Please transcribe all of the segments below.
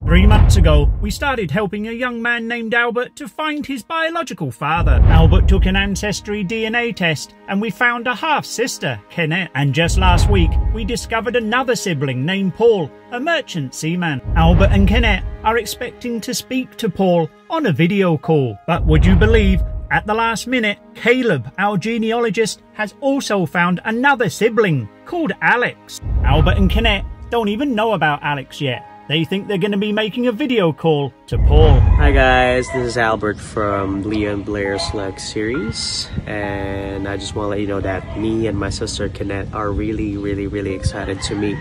3 months ago, we started helping a young man named Albert to find his biological father. Albert took an ancestry DNA test and we found a half-sister, Kenet. And just last week, we discovered another sibling named Paul, a merchant seaman. Albert and Kenet are expecting to speak to Paul on a video call. But would you believe, at the last minute, Caleb, our genealogist, has also found another sibling called Alex. Albert and Kenet don't even know about Alex yet. They think they're going to be making a video call to Paul. Hi guys, this is Albert from Leah and Blair Slog series, and I just want to let you know that me and my sister Kenet are really excited to meet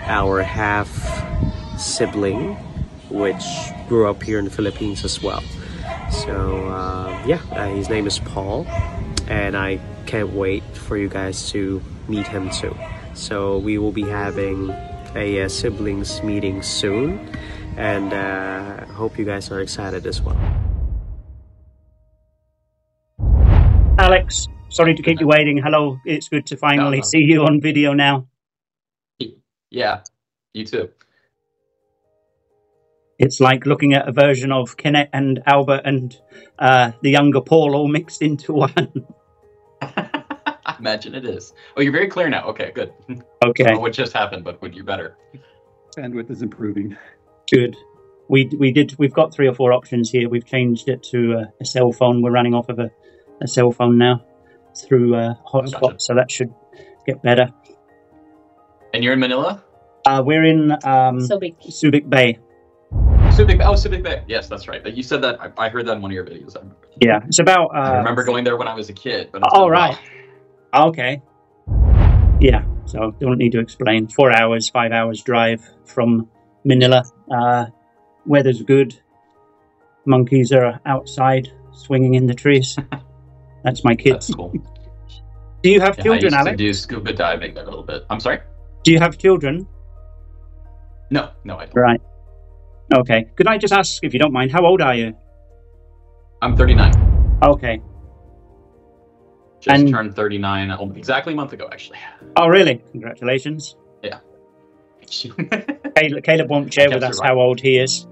our half sibling, which grew up here in the Philippines as well. So his name is Paul, and I can't wait for you guys to meet him too. So we will be having a siblings meeting soon, and hope you guys are excited as well. Alex, sorry to keep you waiting. Hello, it's good to finally see you on video now. Yeah, you too. It's like looking at a version of Kenet and Albert and the younger Paul all mixed into one. I imagine it is. Oh, you're very clear now. Okay, good. Okay. I don't know what just happened, but you're better. Bandwidth is improving. Good. We've got 3 or 4 options here. We've changed it to a cell phone. We're running off of a cell phone now through hotspot, Gotcha. so that should get better. And you're in Manila? We're in Subic Bay. Subic Bay. Yes, that's right. You said that. I heard that in one of your videos. I remember. Yeah, it's about. I remember going there when I was a kid. But oh, right. Okay. Yeah, so don't need to explain. 4 hours, 5 hours drive from Manila. Weather's good. Monkeys are outside swinging in the trees. That's my kids. That's cool. Do you have children, I used Alex? to do scuba diving a little bit. I'm sorry? Do you have children? No, I don't. Right. Okay. Could I just ask, if you don't mind, how old are you? I'm 39. Okay. Just turned 39 exactly a month ago, actually. Oh, really? Congratulations. Yeah. Caleb won't share with us how old he is.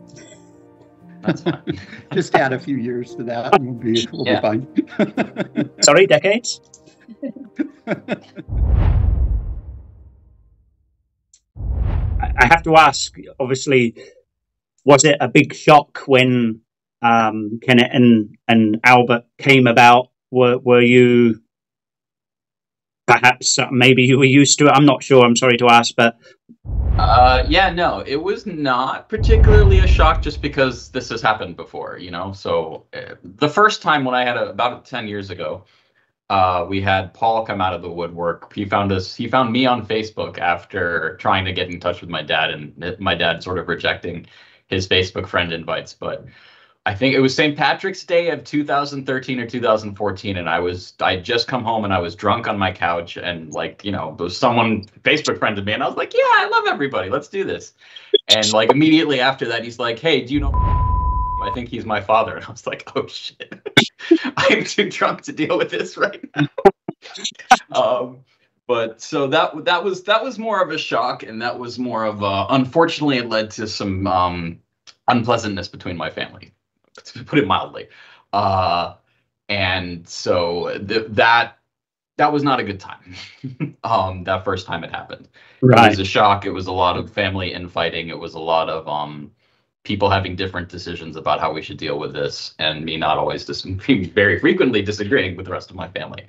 That's fine. Just add a few years to that and we'll be fine. Sorry, decades? I have to ask, obviously, was it a big shock when Kenet and Albert came about? Were you perhaps, maybe you were used to it? I'm not sure, I'm sorry to ask, but... Yeah, no, it was not particularly a shock just because this has happened before, you know? So the first time when I had about 10 years ago, we had Paul come out of the woodwork. He found me on Facebook after trying to get in touch with my dad, and my dad sort of rejecting his Facebook friend invites. But I think it was St. Patrick's Day of 2013 or 2014, and I'd just come home and I was drunk on my couch, and someone Facebook friended me, and I was like, yeah, I love everybody, let's do this. And immediately after that, he's like, hey, do you know I think he's my father? And I was like, oh shit. I'm too drunk to deal with this right now. But so that was more of a shock, and that was more of unfortunately it led to some unpleasantness between my family, to put it mildly. And so that was not a good time. That first time it happened. Right. It was a shock. It was a lot of family infighting. It was a lot of people having different decisions about how we should deal with this, and me not always very frequently disagreeing with the rest of my family.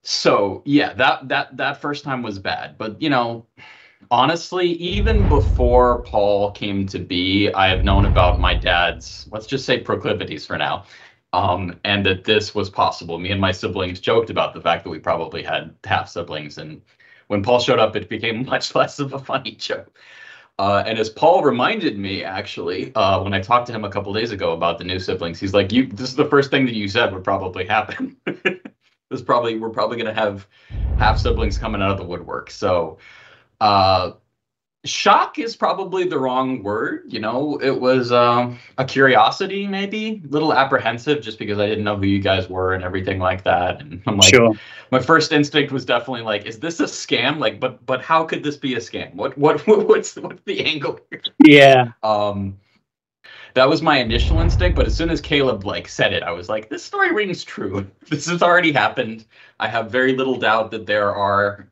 So yeah, that first time was bad. But honestly, even before Paul came to be, I have known about my dad's, let's just say, proclivities for now. And that this was possible. Me and my siblings joked about the fact that we probably had half siblings, and when Paul showed up, it became much less of a funny joke. And as Paul reminded me, actually, when I talked to him a couple days ago about the new siblings, he's like, this is the first thing that you said would probably happen. We're probably going to have half siblings coming out of the woodwork. So Shock is probably the wrong word. You know, it was a curiosity, maybe a little apprehensive, just because I didn't know who you guys were and everything like that. And I'm like, Sure. my first instinct was definitely like, is this a scam? Like, but how could this be a scam? What's the angle here? Yeah. That was my initial instinct, but as soon as Caleb like said it, I was like, this story rings true. This has already happened. I have very little doubt that there are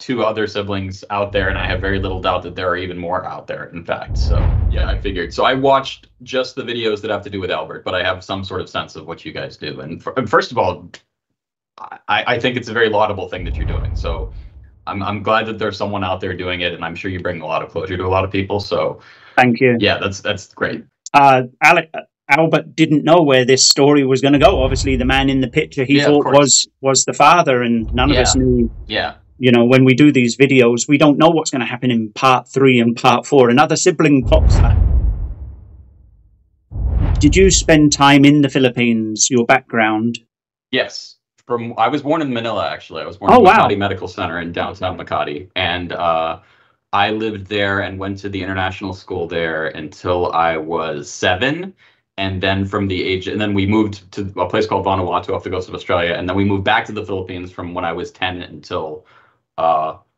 two other siblings out there, and I have very little doubt that there are even more out there, in fact. So yeah, I figured. So I watched just the videos that have to do with Albert, but I have some sort of sense of what you guys do. And first of all, I think it's a very laudable thing that you're doing. So I'm glad that there's someone out there doing it, and I'm sure you bring a lot of closure to a lot of people. So thank you. Yeah, that's great. Albert didn't know where this story was going to go. Obviously, the man in the picture he thought was the father, and none of us knew. Yeah. You know, when we do these videos, we don't know what's going to happen in part 3 and part 4. Another sibling pops up. Did you spend time in the Philippines? Your background? Yes. I was born in Manila, actually. I was born in Makati Medical Center in downtown Makati. And I lived there and went to the international school there until I was 7. And then and then we moved to a place called Vanuatu off the coast of Australia. And then we moved back to the Philippines from when I was 10 until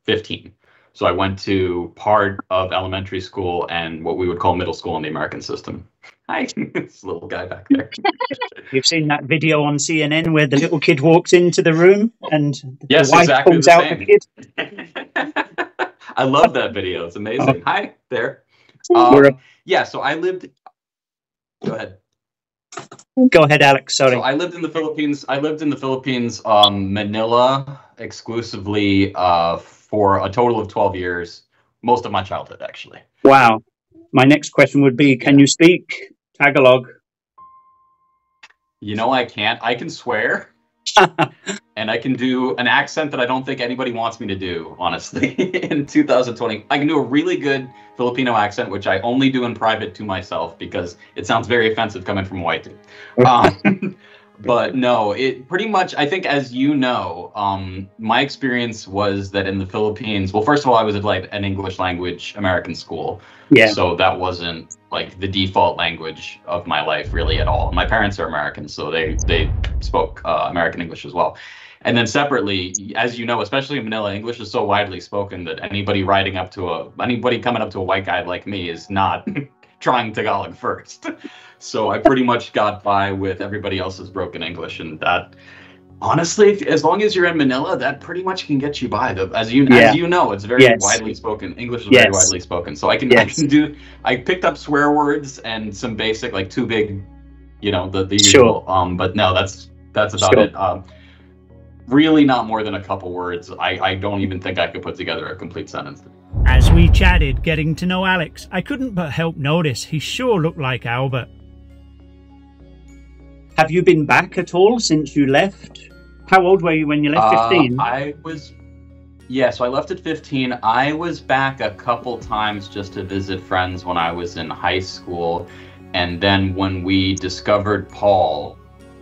15. So I went to part of elementary school and what we would call middle school in the American system. Hi, this little guy back there. You've seen that video on CNN where the little kid walks into the room and the wife pulls out the kid. I love that video. It's amazing. Hi there. Yeah, so I lived. Go ahead. Go ahead, Alex. Sorry. So I lived in the Philippines. Manila exclusively for a total of 12 years, most of my childhood, actually. Wow. My next question would be, can you speak Tagalog? You know, I can't. I can swear. And I can do an accent that I don't think anybody wants me to do, honestly, in 2020. I can do a really good Filipino accent, which I only do in private to myself because it sounds very offensive coming from a white dude. But no, it pretty much, I think, as you know, my experience was that in the Philippines, well, first of all, I was at like an English language American school. Yeah. So that wasn't like the default language of my life really at all. My parents are American, so they spoke American English as well. And then separately, as you know, especially in Manila, English is so widely spoken that anybody coming up to a white guy like me is not trying Tagalog first. So I pretty much got by with everybody else's broken English, and that, honestly, as long as you're in Manila, that pretty much can get you by. As you know, it's very widely spoken. English is very widely spoken. So I picked up swear words and some basic, like too big, you know, the usual. But no, that's about it. Really not more than a couple words. I don't even think I could put together a complete sentence. As we chatted, getting to know Alex, I couldn't but help notice he sure looked like Albert. Have you been back at all since you left? How old were you when you left? 15? So I left at 15. I was back a couple times just to visit friends when I was in high school. And then when we discovered Paul,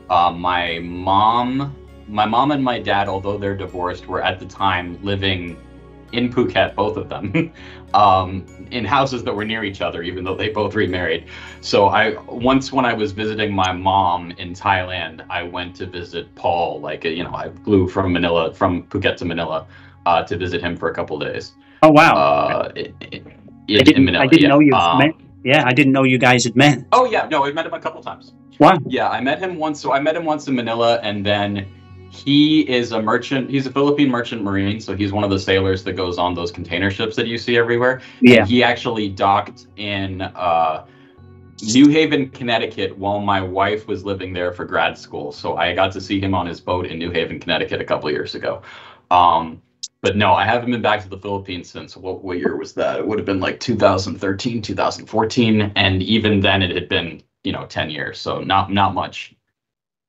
my mom and my dad, although they're divorced, were at the time living in Phuket, both of them, in houses that were near each other, even though they both remarried. So when I was visiting my mom in Thailand, I went to visit Paul. Like, you know, I flew from Phuket to Manila, to visit him for a couple days. Oh wow! In Manila. I didn't know you met. Yeah, I didn't know you guys had met. Oh yeah, no, I met him a couple times. Wow. Yeah, I met him once. So I met him once in Manila, and then he is a merchant. He's a Philippine merchant marine, so he's one of the sailors that goes on those container ships that you see everywhere. Yeah. And he actually docked in New Haven, Connecticut, while my wife was living there for grad school. So I got to see him on his boat in New Haven, Connecticut, a couple of years ago. But no, I haven't been back to the Philippines since, what year was that? It would have been like 2013, 2014, and even then it had been, 10 years. So not much.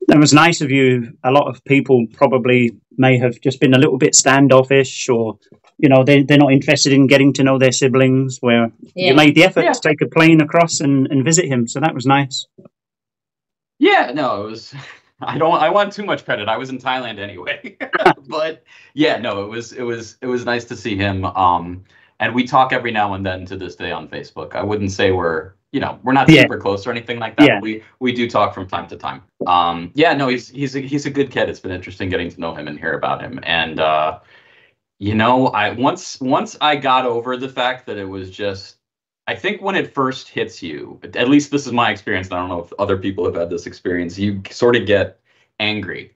That was nice of you. A lot of people probably may have just been a little bit standoffish, or, they're not interested in getting to know their siblings, where you made the effort to take a plane across and visit him. So that was nice. Yeah, no, it was, I want too much credit. I was in Thailand anyway, but yeah, no, it was nice to see him. And we talk every now and then to this day on Facebook. I wouldn't say we're not super close or anything like that. Yeah. But we do talk from time to time. Yeah, no, he's a good kid. It's been interesting getting to know him and hear about him. And I once I got over the fact that it was just, I think when it first hits you, at least this is my experience, and I don't know if other people have had this experience, you sort of get angry.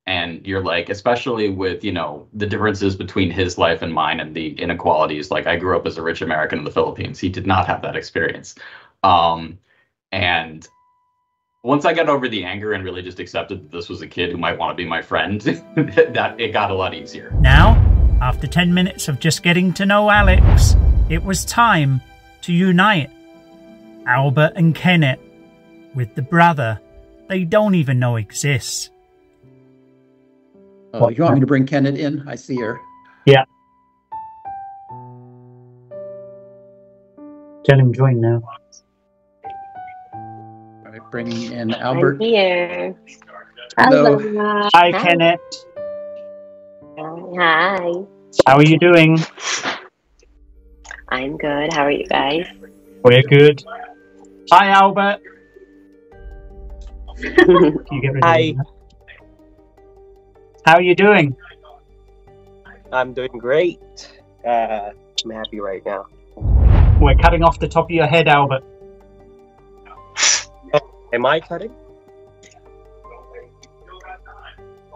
And you're like, especially with, the differences between his life and mine and the inequalities. Like, I grew up as a rich American in the Philippines. He did not have that experience. And once I got over the anger and really just accepted that this was a kid who might want to be my friend, that it got a lot easier. Now, after 10 minutes of just getting to know Alex, it was time to unite Albert and Kenet with the brother they don't even know exists. Oh, you want me to bring Kenet in? I see her. Yeah. Tell him join now. All right, bringing in Albert. I'm here. Hello. Hi, Kenet. Hi. How are you doing? I'm good. How are you guys? We're good. Hi, Albert. Can you get rid of Hi. him? How are you doing? I'm doing great. I'm happy right now. We're cutting off the top of your head, Albert. Am I cutting?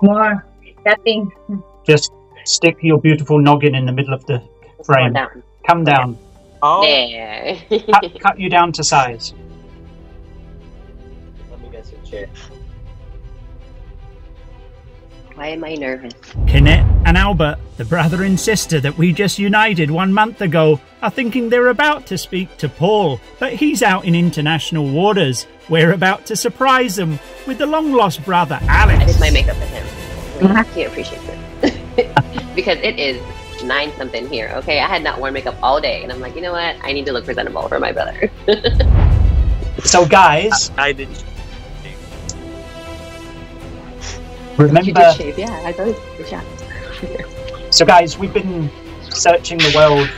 More. Stepping. Just stick your beautiful noggin in the middle of the frame. Down. Come down. Oh, There. Cut you down to size. let me get some chair. Why am I nervous? Kenet and Albert, the brother and sister that we just united 1 month ago, are thinking they're about to speak to Paul, but he's out in international waters. We're about to surprise them with the long-lost brother, Alex. I did my makeup with him. You appreciate it. Because it is 9-something here, okay? I had not worn makeup all day, and I'm like, you know what? I need to look presentable for my brother. So, guys, I did. You remember... did shave, yeah. I thought it was a shot. So, guys, we've been searching the world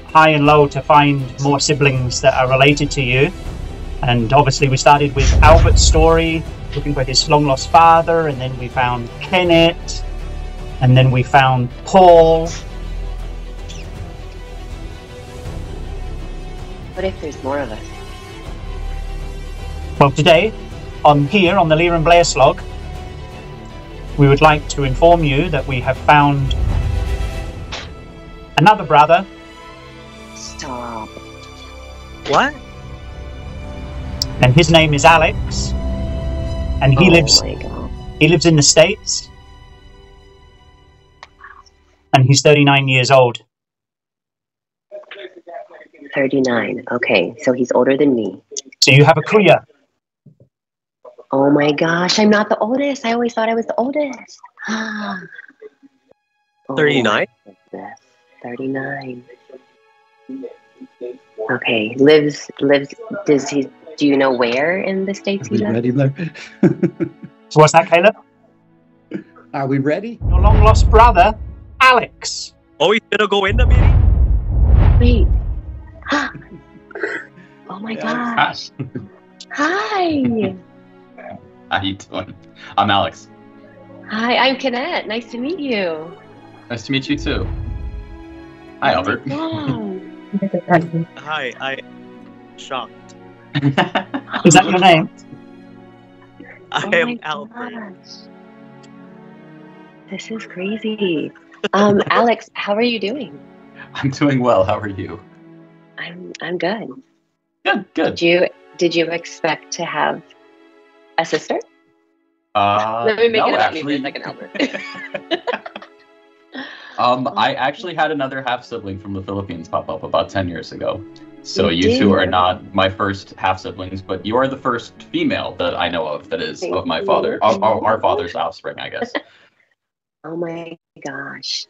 high and low to find more siblings that are related to you. And obviously we started with Albert's story, looking for his long-lost father, and then we found Kenet, and then we found Paul. What if there's more of us? Well, today, on the Leah and Blair Slog, we would like to inform you that we have found another brother. Stop. What? And his name is Alex, and he My God. lives in the States, and he's 39 years old. 39. Okay, so he's older than me. So you have a kuya. Oh my gosh, I'm not the oldest. I always thought I was the oldest. Oh, 39? 39. Okay, lives, do you know where in the States Are he we lives? ready, Blair? So what's that, Caleb? Are we ready? Your long-lost brother, Alex. Oh, he's gonna go in the meeting? Wait. Oh my gosh. Hi. How you doing? I'm Alex. Hi, I'm Kenet. Nice to meet you. Nice to meet you too. Hi, Albert. Wow. Hi, I'm shocked. Is that your name? I Oh am my Albert. gosh. This is crazy. Alex, how are you doing? I'm doing well. How are you? I'm good. Good. Did you expect to have a sister? Let me make no, it about actually. me for a second, Albert. I actually had another half sibling from the Philippines pop up about 10 years ago. So You you two did? are not my first half siblings, but you are the first female that I know of that is Thank of my you. father, our father's offspring, I guess. Oh my gosh.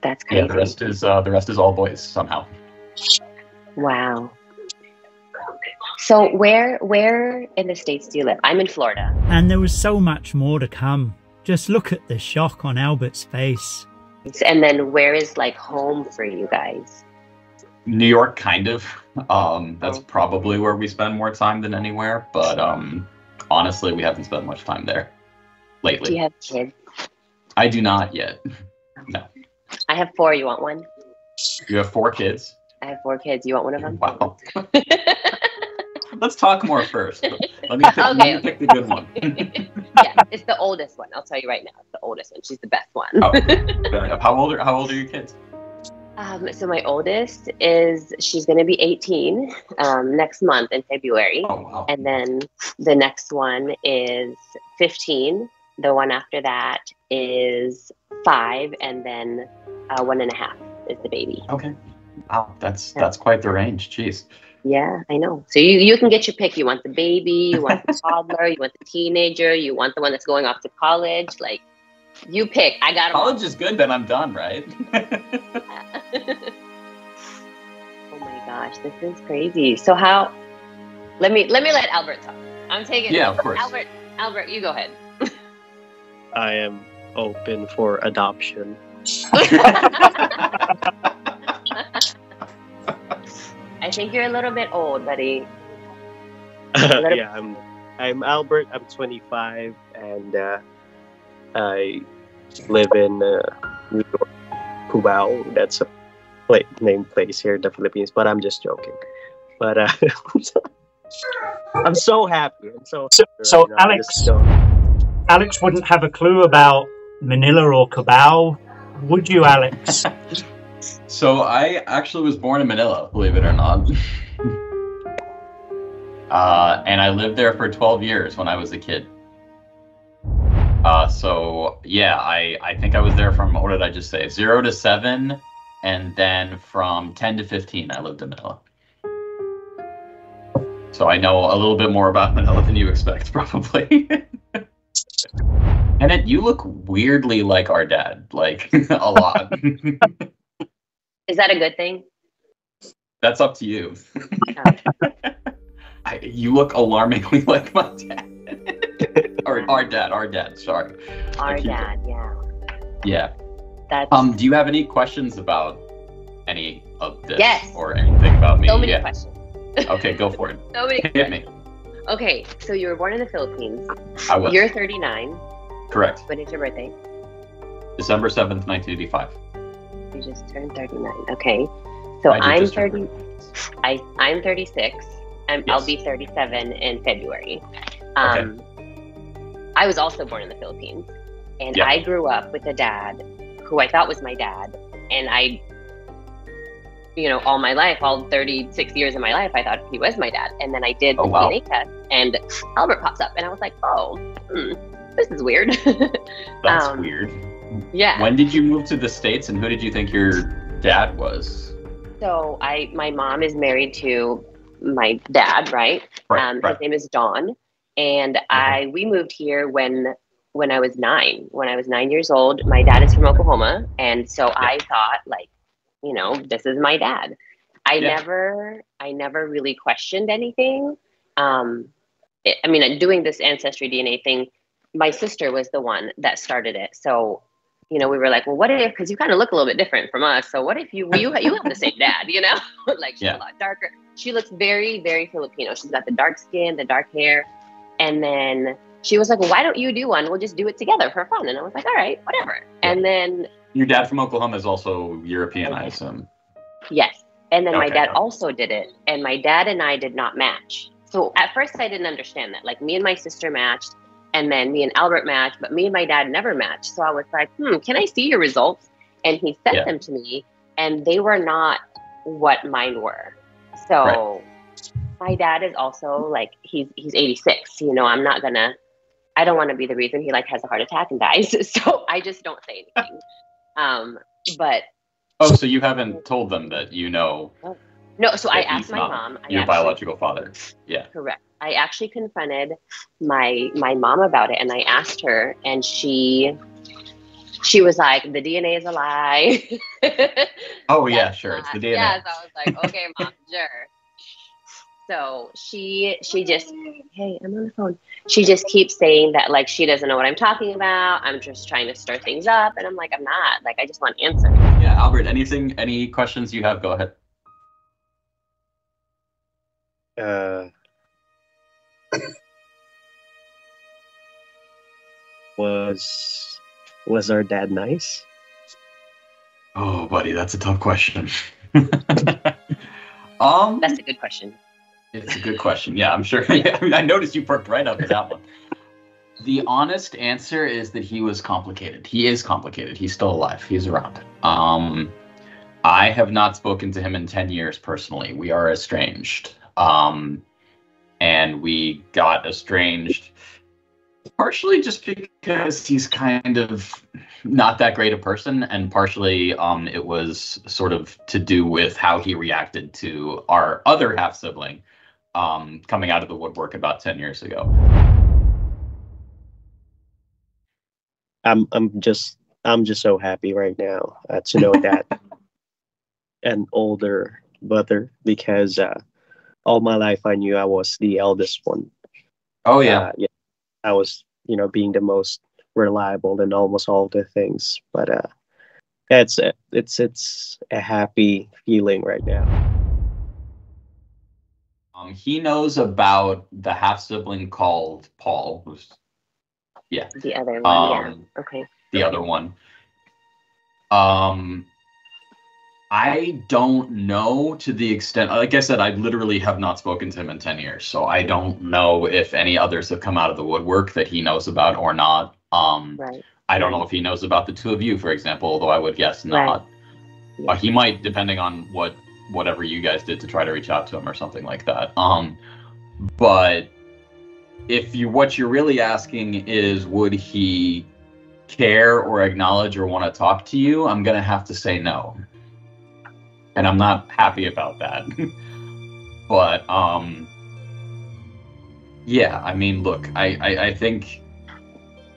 That's Yeah, crazy. the rest is all boys somehow. Wow. So where in the States do you live? I'm in Florida. And there was so much more to come. Just look at the shock on Albert's face. And then where is like home for you guys? New York, kind of. That's probably where we spend more time than anywhere. But honestly, we haven't spent much time there lately. Do you have kids? I do not yet. No. I have 4. You want one? You have 4 kids? I have 4 kids. You want one of them? Wow. Let's talk more first. Let me pick the good one. Yeah, it's the oldest one. I'll tell you right now. It's the oldest one. She's the best one. Oh, fair enough. How old are your kids? So my oldest she's going to be 18 next month in February. Oh, wow. And then the next one is 15. The one after that is 5, and then 1.5 is the baby. Okay. Wow, that's quite the range. Jeez. Yeah, I know. So you can get your pick. You want the baby, you want the toddler, you want the teenager, you want the one that's going off to college. Like, you pick. I got them. College is good, then I'm done, right? Oh my gosh, this is crazy. So how? Let me let Albert talk. I'm taking. Yeah, of course. Albert, you go ahead. I am open for adoption. I think you're a little bit old, buddy. Yeah, I'm Albert. I'm 25, and I live in New York, Cubao. That's a named place here in the Philippines, but I'm just joking. But I'm so happy. I'm so happy Alex wouldn't have a clue about Manila or Cubao, would you, Alex? So I actually was born in Manila, believe it or not. And I lived there for 12 years when I was a kid. So yeah, I think I was there from, what did I just say, 0 to 7, and then from 10 to 15 I lived in Manila. So I know a little bit more about Manila than you expect, probably. And you look weirdly like our dad, like a lot. Is that a good thing? That's up to you. You look alarmingly like my dad. Or our dad, sorry. Our dad, yeah. Yeah. That's... do you have any questions about any of this? Yes. Or anything about me? So many questions. Okay, go for it. So many Hit me. Okay, so you were born in the Philippines. I was. You're 39. Correct. When is your birthday? December 7th, 1985. You just turned 39. Okay. So I'm 30. I'm 36. I'll be 37 in February. Okay. I was also born in the Philippines, and I grew up with a dad who I thought was my dad, and all my life, all 36 years of my life, I thought he was my dad. And then I did the DNA test, and Albert pops up, and I was like, this is weird. That's weird. Yeah. When did you move to the States, and who did you think your dad was? So my mom is married to my dad, right? Right. His name is Don, and we moved here when I was 9. When I was 9 years old, my dad is from Oklahoma, and so I thought, like, this is my dad. I never really questioned anything. Doing this ancestry DNA thing, my sister was the one that started it. So, we were like, well, what if, because you kind of look a little bit different from us. So what if you have the same dad, like she's a lot darker. She looks very, very Filipino. She's got the dark skin, the dark hair. And then she was like, well, why don't you do one? We'll just do it together for fun. And I was like, all right, whatever. Yeah. And then your dad from Oklahoma is also European, I assume. Yes. And then my dad also did it. And my dad and I did not match. So at first I didn't understand that. Like, me and my sister matched, and then me and Albert matched, but me and my dad never matched. So I was like, can I see your results? And he sent them to me, and they were not what mine were. So my dad is also like, he's 86. I don't want to be the reason he has a heart attack and dies. So I just don't say anything. So you haven't told them that No, so I asked my mom. Your biological father. Yeah. Correct. I actually confronted my mom about it, and I asked her, and she was like, the DNA is a lie. Oh yeah, sure. It's the DNA. Yeah, so I was like, okay, Mom, sure. So she just, hey, I'm on the phone. She just keeps saying that like she doesn't know what I'm talking about. I'm just trying to stir things up, and I'm like, I'm not. Like, I just want answers. Yeah, Albert. Any questions you have? Go ahead. Was our dad nice? Oh, buddy, that's a tough question. That's a good question. It's a good question. Yeah, I'm sure. Yeah, I noticed you perked right up with that one. The honest answer is that he was complicated. He is complicated. He's still alive. He's around. I have not spoken to him in 10 years personally. We are estranged. And we got estranged partially just because he's kind of not that great a person, and partially it was sort of to do with how he reacted to our other half sibling coming out of the woodwork about 10 years ago. I'm just so happy right now to know that an older brother, because all my life I knew I was the eldest one. Oh yeah. Yeah, I was, being the most reliable in almost all the things. But it's a happy feeling right now. He knows about the half sibling called Paul, who's the other one. Yeah. Okay. The other one. I don't know to the extent, like I said, I literally have not spoken to him in 10 years. So I don't know if any others have come out of the woodwork that he knows about or not. Right. I don't know if he knows about the two of you, for example, although I would guess not. Right. He might, depending on whatever you guys did to try to reach out to him or something like that. But what you're really asking is, would he care or acknowledge or want to talk to you? I'm going to have to say no. And I'm not happy about that. But, yeah, I mean, look, I think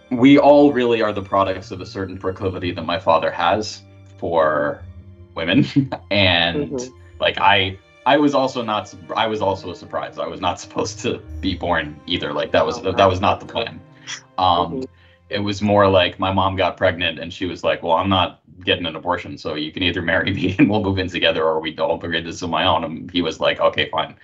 we all really are the products of a certain proclivity that my father has for women. And, like, I was also a surprise. I was not supposed to be born either. Like, that was not the plan. It was more like my mom got pregnant and she was like, well, I'm not getting an abortion, so you can either marry me and we'll move in together, or I'll figure this on my own. And he was like, okay, fine.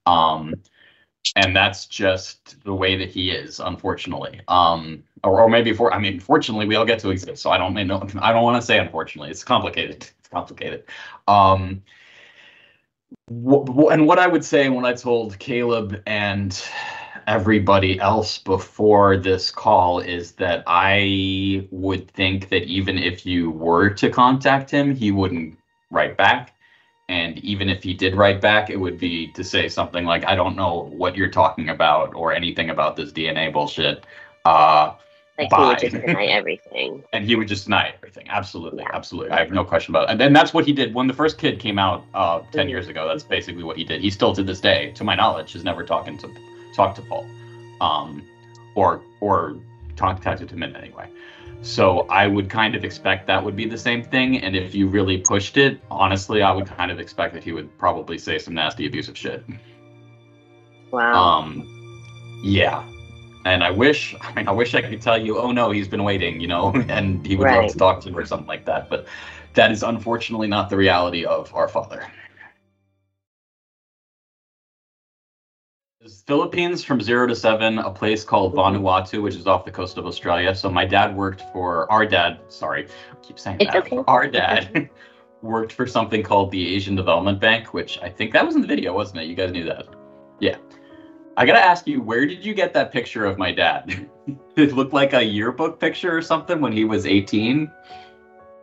And that's just the way that he is, unfortunately. Or maybe fortunately, we all get to exist. So I don't want to say unfortunately. It's complicated. And what I would say when I told Caleb and everybody else before this call is that I would think that even if you were to contact him, he wouldn't write back. And even if he did write back, it would be to say something like, I don't know what you're talking about or anything about this DNA bullshit. Like, he would just deny everything. And he would just deny everything. Absolutely. Yeah. Absolutely. I have no question about it. And then that's what he did when the first kid came out 10 years ago. That's basically what he did. He still, to this day, to my knowledge, has never talked to Paul, or contacted him in any way. So I would kind of expect that would be the same thing. And if you really pushed it, honestly, I would kind of expect that he would probably say some nasty, abusive shit. Wow. Yeah. And I wish I could tell you, oh no, he's been waiting, and he would love to talk to him or something like that. But that is unfortunately not the reality of our father. Philippines from 0 to 7, a place called Vanuatu, which is off the coast of Australia. So my dad worked for our dad. Sorry, I keep saying it's that. Okay. Our dad worked for something called the Asian Development Bank, which I think that was in the video, wasn't it? You guys knew that. Yeah. I gotta ask you, where did you get that picture of my dad? It looked like a yearbook picture or something when he was 18.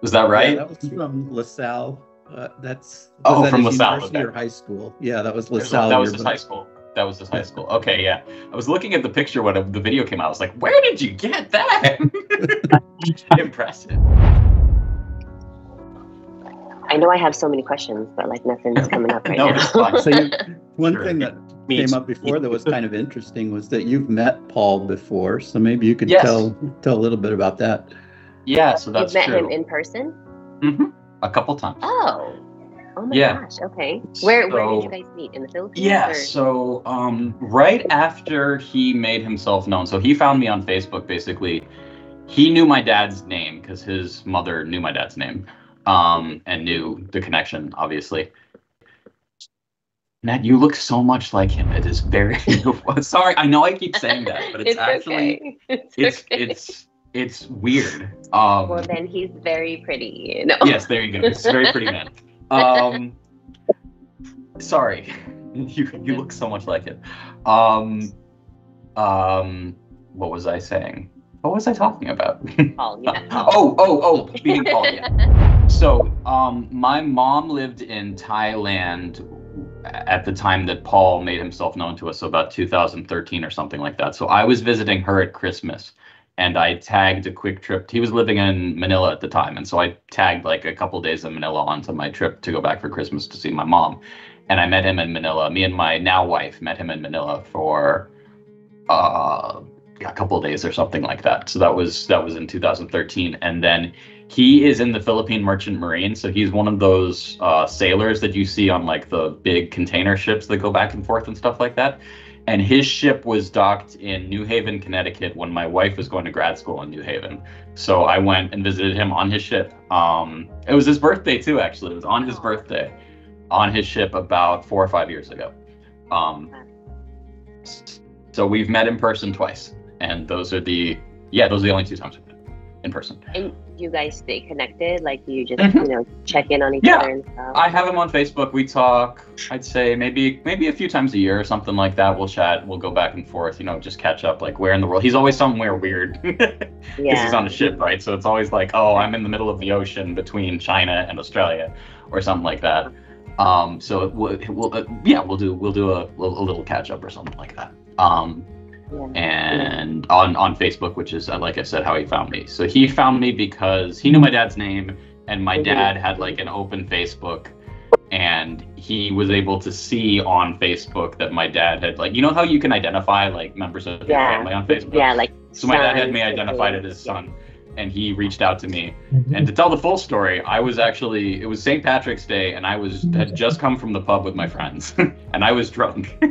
Was that right? Yeah, that was from LaSalle. From LaSalle. University or high school? Yeah, that was LaSalle. That was his high school. Okay, yeah. I was looking at the picture when the video came out. I was like, where did you get that? Impressive. I know I have so many questions, but like nothing's coming up right now. So one thing that came up before that was kind of interesting was that you've met Paul before, so maybe you could tell a little bit about that. Yeah, so that's You've met true. him in person? Mm-hmm. A couple times. Oh. Oh my gosh. Okay. Where did you guys meet? In the Philippines? Yeah. So right after he made himself known, so he found me on Facebook. Basically, he knew my dad's name because his mother knew my dad's name, and knew the connection, obviously. Nat, you look so much like him. It is very sorry. I know I keep saying that, but it's actually okay. It's weird. Well, then he's very pretty. No. Yes, there you go. It's a very pretty man. Sorry, you look so much like it. What was I saying? What was I talking about? Paul, yeah. Being Paul, yeah. So, my mom lived in Thailand at the time that Paul made himself known to us, so about 2013 or something like that. So I was visiting her at Christmas, and I tagged a quick trip. He was living in Manila at the time, and so I tagged like a couple days in Manila onto my trip to go back for Christmas to see my mom. And I met him in Manila. Me and my now wife met him in Manila for a couple of days or something like that. So that was in 2013. And then he is in the Philippine Merchant Marine. So he's one of those sailors that you see on like the big container ships that go back and forth and stuff like that. And his ship was docked in New Haven, Connecticut when my wife was going to grad school in New Haven. So I went and visited him on his ship. It was his birthday too, actually. It was on his birthday on his ship about 4 or 5 years ago. So we've met in person twice. And those are the only 2 times we've met in person. And you guys stay connected? Like you just, check in on each other and stuff? I have him on Facebook. We talk, I'd say maybe a few times a year or something like that. We'll chat, we'll go back and forth, just catch up, like where in the world. He's always somewhere weird because he's on a ship, right? So it's always like, oh, I'm in the middle of the ocean between China and Australia or something like that. So we'll do a little catch up or something like that. And on Facebook, which is, like I said, how he found me. So he found me because he knew my dad's name, and my dad had like an open Facebook, and he was able to see on Facebook that my dad had, like, how you can identify like members of your family on Facebook? Yeah, like so my dad had me identified as his son, and he reached out to me. And to tell the full story, it was St. Patrick's Day, and had just come from the pub with my friends, and I was drunk.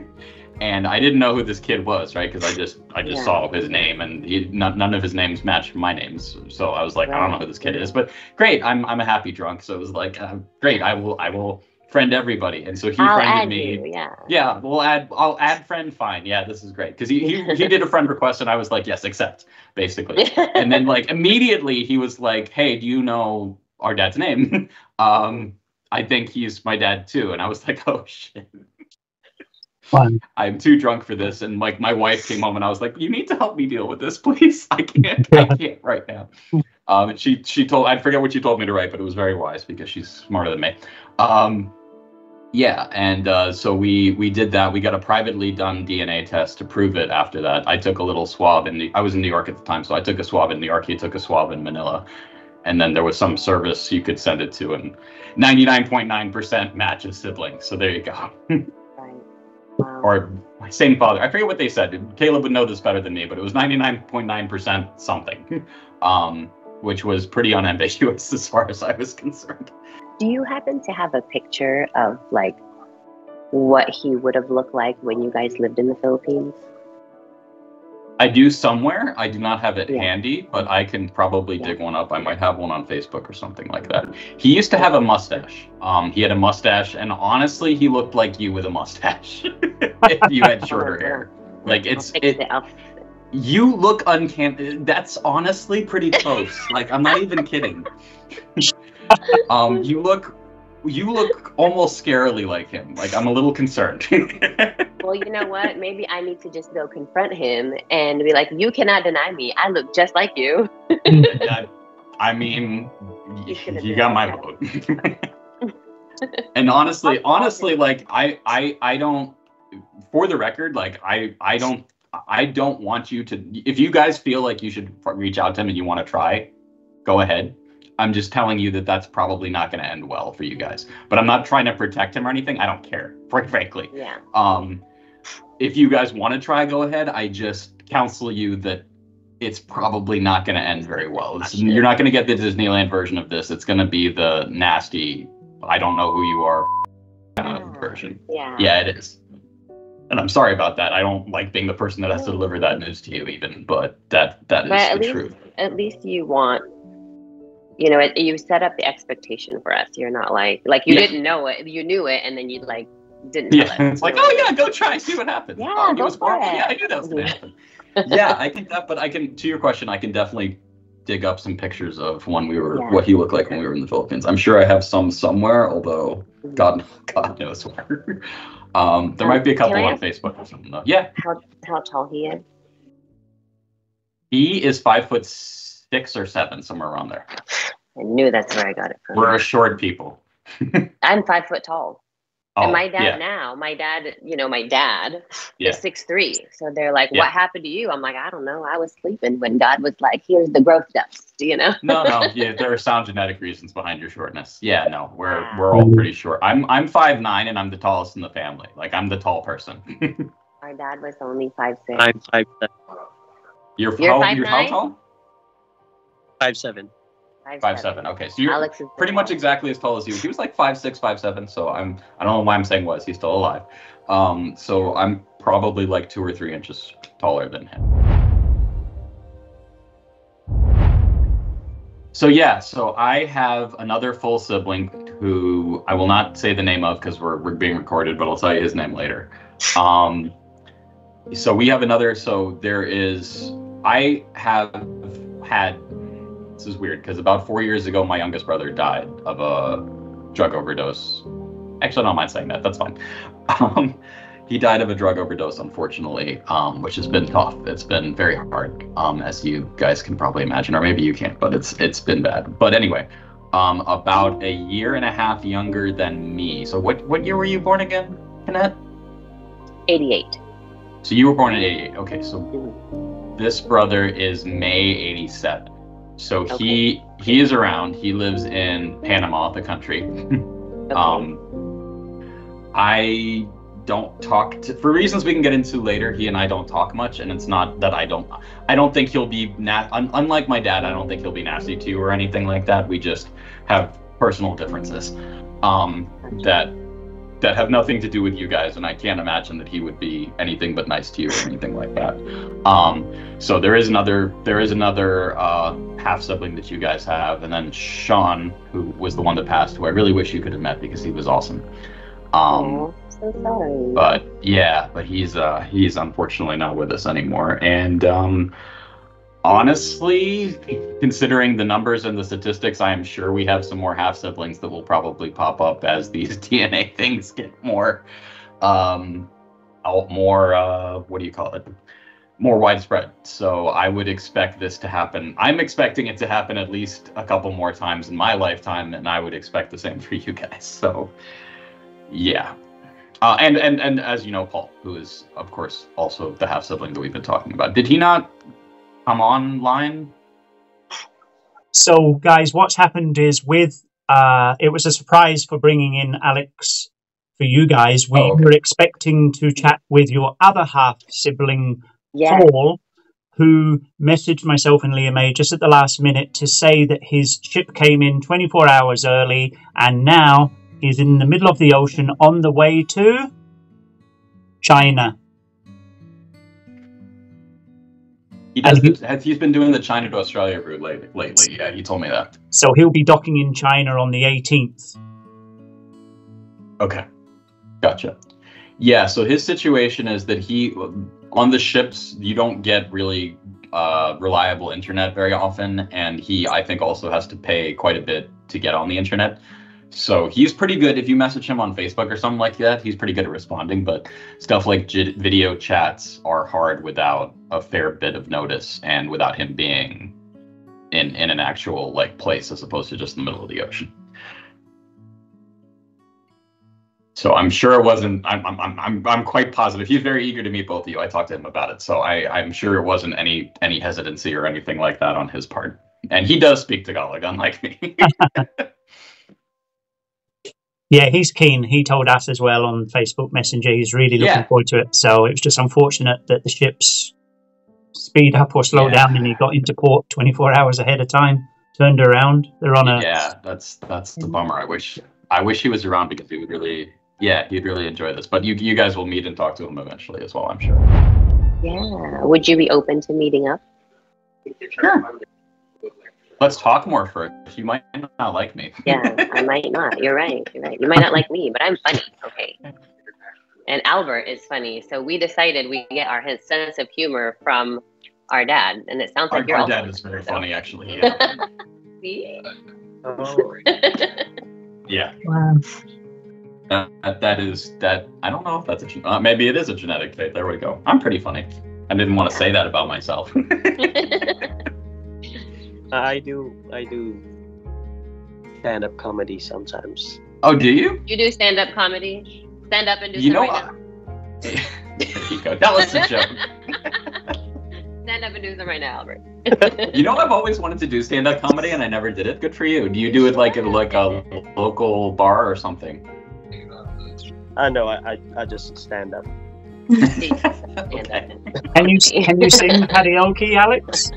And I didn't know who this kid was, right? Because I just saw his name, and none of his names matched my names. So I was like, I don't know who this kid is, but great, I'm a happy drunk. So it was like, great, I will friend everybody. And so he friended me. Yeah, I'll add friend. Fine. Yeah, this is great. Because he did a friend request, and I was like, yes, accept, basically. And then like immediately he was like, hey, do you know our dad's name? I think he's my dad too. And I was like, oh shit. Fun. I'm too drunk for this, and like my wife came home, and I was like, "You need to help me deal with this, please. I can't right now." And she told, I forget what she told me to write, but it was very wise because she's smarter than me. So we did that. We got a privately done DNA test to prove it. After that, I took a little swab I was in New York at the time, so I took a swab in New York. He took a swab in Manila, and then there was some service you could send it to, and 99.9% match a sibling. So there you go. Or same father. I forget what they said. Caleb would know this better than me, but it was 99.9% something, which was pretty unambiguous as far as I was concerned. Do you happen to have a picture of like what he would have looked like when you guys lived in the Philippines? I do somewhere. I do not have it handy, but I can probably dig one up. I might have one on Facebook or something like that. He used to have a mustache. He had a mustache, and honestly, he looked like you with a mustache. If you had shorter hair, like you look uncanny. That's honestly pretty close. Like I'm not even kidding. You look almost scarily like him. Like I'm a little concerned. Well, you know what? Maybe I need to just go confront him and be like, "You cannot deny me. I look just like you." I mean, you got my vote. And honestly, like I don't. For the record, like I don't want you to. If you guys feel like you should reach out to him and you want to try, go ahead. I'm just telling you that that's probably not going to end well for you guys. But I'm not trying to protect him or anything. I don't care, quite frankly. Yeah. If you guys want to try, go ahead. I just counsel you that it's probably not going to end very well. You're not going to get the Disneyland version of this. It's going to be the nasty, I don't know who you are kind of version. Yeah. Yeah, it is. And I'm sorry about that. I don't like being the person that has to deliver that news to you even, but that is the truth. At least you want, you know, you set up the expectation for us. You're not like you didn't know it. You knew it, and then you like didn't tell it. It's like, oh yeah, go try, see what happens. Yeah, go for it. Yeah, I knew that was going to happen. Yeah, I think that, but I can, to your question, I can definitely dig up some pictures of when we were, what he looked like when we were in the Philippines. I'm sure I have some somewhere, although God knows where. There might be a couple on Facebook or something though. Yeah. How tall he is? He is 5'6" or 7, somewhere around there. I knew that's where I got it from. We're a short people. I'm 5 foot tall. Oh, and my dad is 6'3". So they're like, what happened to you? I'm like, I don't know. I was sleeping when God was like, here's the growth steps. Do you know? No. Yeah, there are sound genetic reasons behind your shortness. Yeah, no, we're all pretty short. I'm 5'9" and I'm the tallest in the family. Like, I'm the tall person. Our dad was only 5'6". I'm 5'7". You're how tall? 5'7". 5'7". Okay, so you're pretty much exactly as tall as you. He was like 5'6", 5'7". So I don't know why I'm saying was. He's still alive. So I'm probably like 2 or 3 inches taller than him. So yeah, so I have another full sibling who I will not say the name of because we're being recorded, but I'll tell you his name later. So we have another. So there is. I have had. This is weird because about 4 years ago, my youngest brother died of a drug overdose. Actually, I don't mind saying that. That's fine. He died of a drug overdose, unfortunately, which has been tough. It's been very hard, as you guys can probably imagine, or maybe you can't, but it's been bad. But anyway, about a year and a half younger than me. So what year were you born again, Kenet? 88. So you were born in 88. Okay, so this brother is May 87. So he is around. He lives in Panama, the country. I don't talk to, for reasons we can get into later. He and I don't talk much, and it's not that I don't think he'll be unlike my dad. I don't think he'll be nasty to you or anything like that. We just have personal differences that have nothing to do with you guys, and I can't imagine that he would be anything but nice to you or anything like that. So there is another half sibling that you guys have, and then Sean, who was the one that passed, who I really wish you could have met because he was awesome. So sorry. But he's unfortunately not with us anymore. And honestly, considering the numbers and the statistics, I am sure we have some more half siblings that will probably pop up as these DNA things get more more widespread. So I would expect this to happen. I'm expecting it to happen at least a couple more times in my lifetime, and I would expect the same for you guys. So yeah. And as you know, Paul, who is of course also the half sibling that we've been talking about, did he not come online? So guys, what's happened is it was a surprise for bringing in Alex for you guys. We were expecting to chat with your other half sibling, Paul, who messaged myself and Leah May just at the last minute to say that his ship came in 24 hours early and now he's in the middle of the ocean on the way to China. He's been doing the China to Australia route lately. Yeah, he told me that. So he'll be docking in China on the 18th. Okay, gotcha. Yeah, so his situation is that on the ships, you don't get really reliable internet very often, and he, I think, also has to pay quite a bit to get on the internet. So he's pretty good. If you message him on Facebook or something like that, he's pretty good at responding, but stuff like video chats are hard without a fair bit of notice and without him being in an actual place as opposed to just in the middle of the ocean. So I'm sure it wasn't. I'm quite positive. He's very eager to meet both of you. I talked to him about it, so I'm sure it wasn't any hesitancy or anything like that on his part. And he does speak Tagalog, unlike me. Yeah, he's keen. He told us as well on Facebook Messenger. He's really looking forward to it. So it was just unfortunate that the ships speed up or slow down, and he got into port 24 hours ahead of time. Turned around. They're on a. Yeah, that's the bummer. I wish he was around because he would really, he'd really enjoy this. But you guys will meet and talk to him eventually as well, I'm sure. Yeah. Would you be open to meeting up? Sure. Let's talk more first. You might not like me. Yeah, I might not. You're right. You might not like me, but I'm funny. Okay. And Albert is funny. So we decided we get his sense of humor from our dad. And it sounds like our dad is very funny, actually. Yeah. See? Oh. Yeah. Wow. That I don't know if that's maybe it is a genetic trait. There we go. I'm pretty funny. I didn't want to say that about myself. I do stand-up comedy sometimes. Oh, do you? You do stand-up comedy? Stand up and do You some know, right now. there you go. That was a joke. Stand up and do some right now, Albert. You know, I've always wanted to do stand-up comedy, and I never did it. Good for you. Do you do it like at a local bar or something? No, I just stand up. Okay. Can you sing karaoke, Alex?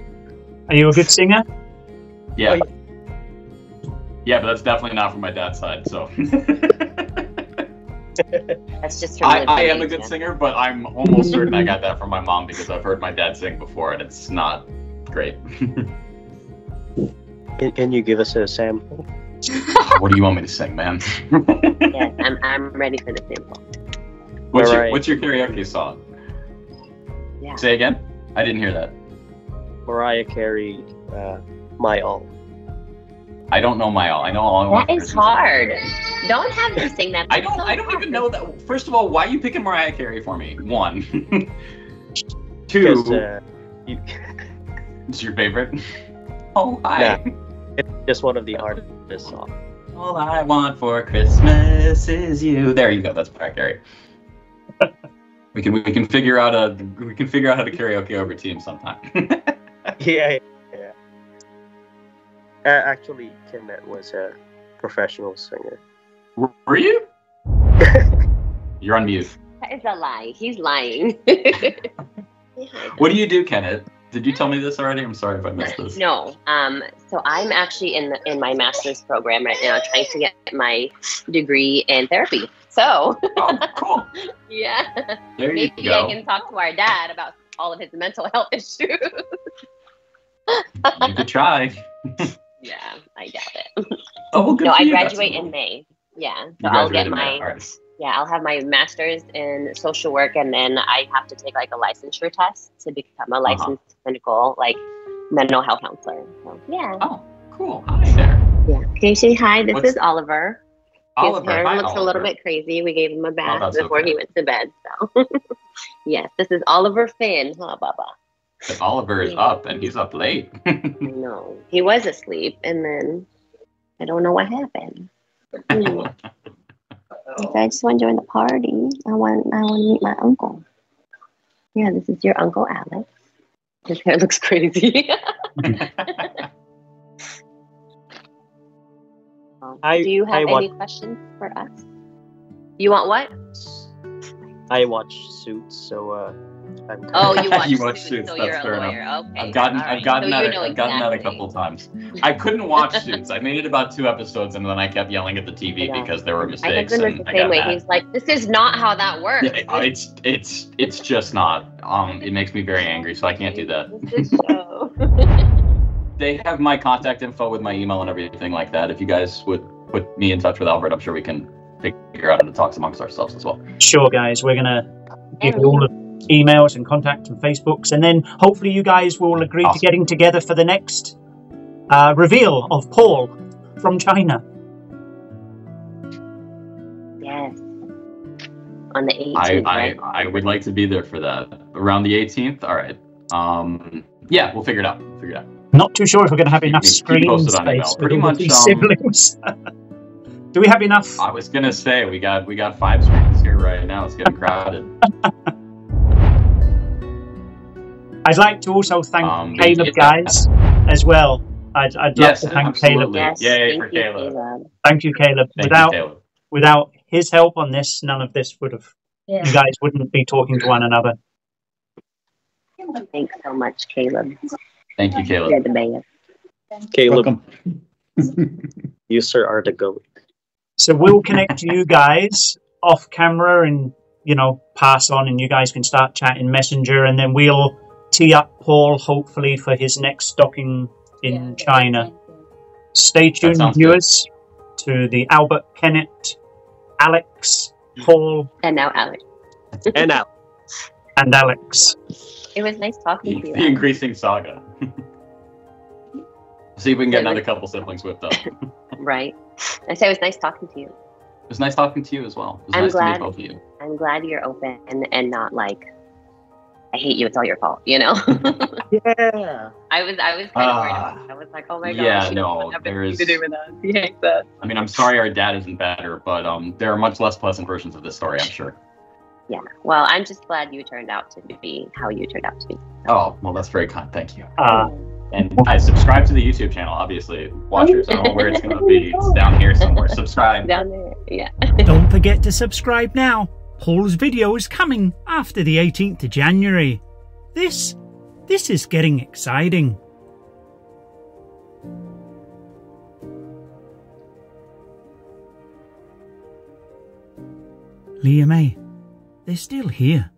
Are you a good singer? Yeah. Yeah, but that's definitely not from my dad's side. So. That's just I am a good singer, but I'm almost certain I got that from my mom because I've heard my dad sing before, and it's not great. Can you give us a sample? What do you want me to sing, man? Yes, I'm ready for the sample. What's your karaoke song? Yeah. Say again? I didn't hear that. Mariah Carey, My All. I don't know My All. I know All I Want. That is hard. Don't have them sing that. I don't even know that. First of all, why are you picking Mariah Carey for me? 1. 2. It's your favorite? Oh, hi. Yeah, it's just one of the hardest songs. All I want for Christmas is you. There you go. That's Mariah Carey. We can figure out how to karaoke over Teams sometime. Yeah. Actually, Kenet was a professional singer. Were you? You're on mute. That is a lie. He's lying. What do you do, Kenet? Did you tell me this already? I'm sorry if I missed this. No. So I'm actually in my master's program right now, trying to get my degree in therapy. So. Oh, cool. Yeah. There you Maybe go. I can talk to our dad about all of his mental health issues. You could try. Yeah, I doubt it. Oh, well, good No, for I you. graduate That's in May. Yeah, so You I'll graduate get in May. my All right. I'll have my master's in social work, and then I have to take like a licensure test to become a licensed clinical mental health counselor. So yeah. Oh, cool. Hi there. Yeah. Can you say hi? This is Oliver. Oliver. His hair Hi, looks Oliver. a little bit crazy. We gave him a bath that's before okay. he went to bed. So yes, this is Oliver Finn. Huh, Baba? But Oliver is up, and he's up late. No, he was asleep, and then I don't know what happened. I just want to join the party. I want to meet my uncle. Yeah, this is your Uncle Alex. His hair looks crazy. Do you have any questions for us? You want what? I watch Suits, so you watch You watch Suits, Suits, so that's you're a fair lawyer. enough. Okay. I've gotten that a couple times. I couldn't watch Suits. I made it about 2 episodes, and then I kept yelling at the TV because there were mistakes. My husband is the same way. He's like, "This is not how that works." Yeah, it's just not. It makes me very angry, so I can't do that. They have my contact info with my email and everything like that. If you guys would put me in touch with Albert, I'm sure we can figure out how to talk amongst ourselves as well. Sure, guys. We're gonna give you all the emails and contact and Facebooks, and then hopefully you guys will agree to getting together for the next reveal of Paul from China. Yes. On the 18th. I would like to be there for that. Around the 18th? All right. Yeah, we'll figure it out. Not too sure if we're going to have enough screen space for all of these siblings. Do we have enough? I was going to say, we got 5 screens here right now. It's getting crowded. I'd like to also thank Caleb, guys, as well. I'd love to thank Caleb. Yes, yay for Caleb. Thank you, Caleb. Without his help on this, none of this would have. Yeah. You guys wouldn't be talking to one another. Thanks so much, Caleb. Thank you, Caleb. You're the man. Caleb, you sir are the GOAT. So we'll connect to you guys off camera and, you know, pass on, and you guys can start chatting Messenger, and then we'll tee up Paul, hopefully, for his next docking in China. Stay tuned, viewers, to the Albert, Kenet, Alex, Paul, and now Alex. And Alex. And Alex. It was nice talking to you. The increasing saga. See if we can get another couple siblings whipped up. Right. I say it was nice talking to you. It was nice talking to you as well. It was nice to meet both of you. I'm glad you're open and not like, I hate you, it's all your fault, you know? Yeah. I was kind of worried. I was like, oh my gosh. Yeah, no, there is. To do with us. He hates us. I mean, I'm sorry our dad isn't better, but there are much less pleasant versions of this story, I'm sure. Yeah. Well, I'm just glad you turned out to be how you turned out to be. Oh, well, that's very kind. Thank you. And I subscribe to the YouTube channel, obviously. Watchers, I don't know where it's going to be. It's down here somewhere. Subscribe. Down there, yeah. Don't forget to subscribe now. Paul's video is coming after the 18th of January. This is getting exciting. Leah May, they're still here.